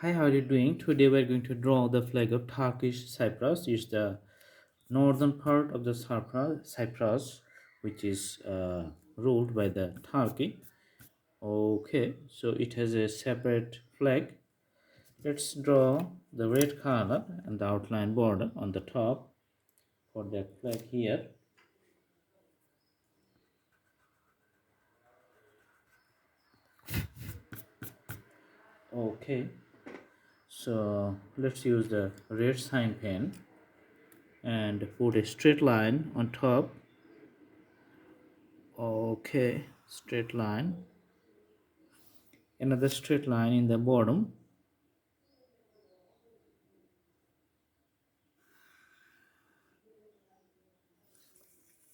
Hi, how are you doing? Today we're going to draw the flag of Turkish Cyprus. It's the northern part of the Cyprus, which is ruled by the Turkey. Okay, so it has a separate flag. Let's draw the red color and the outline border on the top for that flag here. Okay, so let's use the red sign pen and put a straight line on top. Okay, straight line, another straight line in the bottom,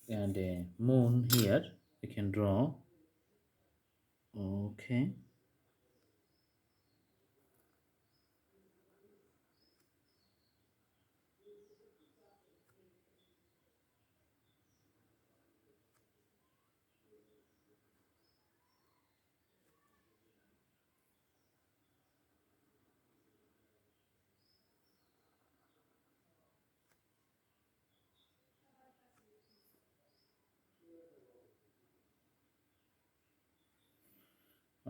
and a moon here we can draw. Okay,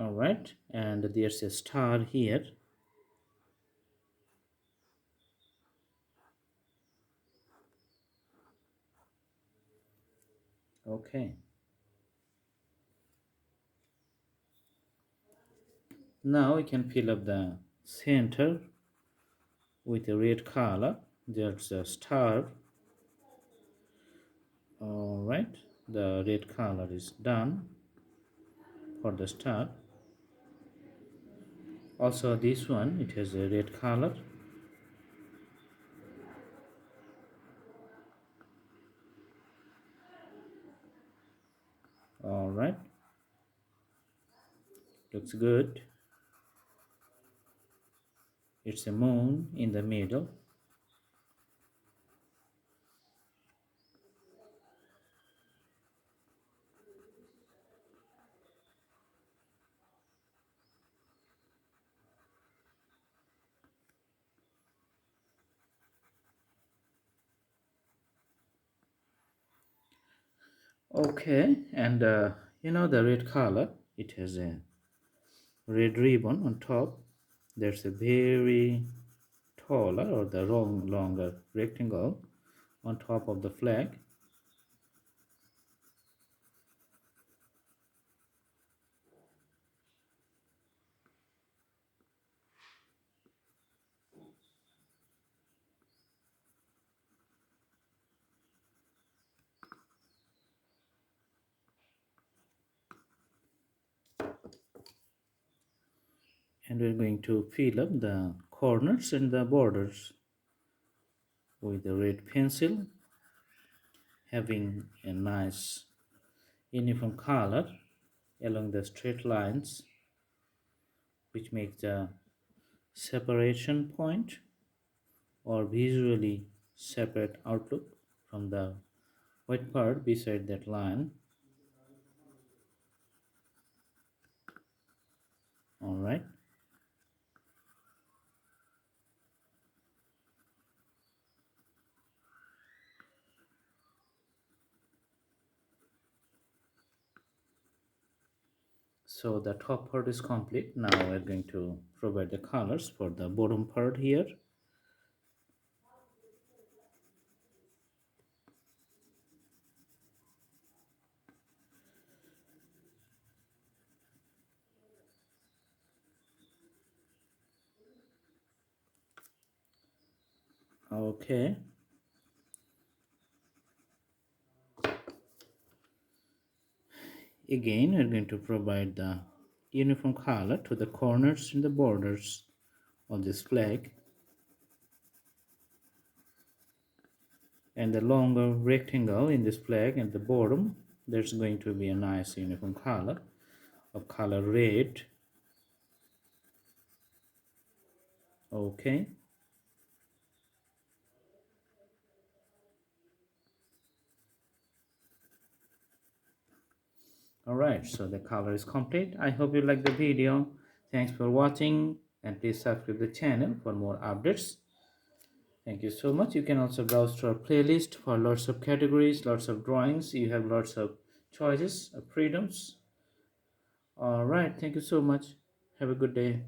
all right, and there's a star here. Okay, now we can fill up the center with a red color. There's a star. All right, the red color is done for the star. Also this one, it has a red color. All right, looks good. It's a moon in the middle. Okay, and the red color, it has a red ribbon on top. There's a very taller or the longer rectangle on top of the flag. And we're going to fill up the corners and the borders with the red pencil, having a nice uniform color along the straight lines, which makes the separation point or visually separate outlook from the white part beside that line. All right, so the top part is complete. Now we're going to provide the colors for the bottom part here. Okay, again we're going to provide the uniform color to the corners and the borders of this flag, and the longer rectangle in this flag at the bottom, there's going to be a nice uniform color of color red. Okay, all right, so the color is complete. I hope you like the video. Thanks for watching. and please subscribe the channel for more updates. Thank you so much. You can also browse to our playlist for lots of categories, lots of drawings. You have lots of choices, freedoms. All right. Thank you so much. Have a good day.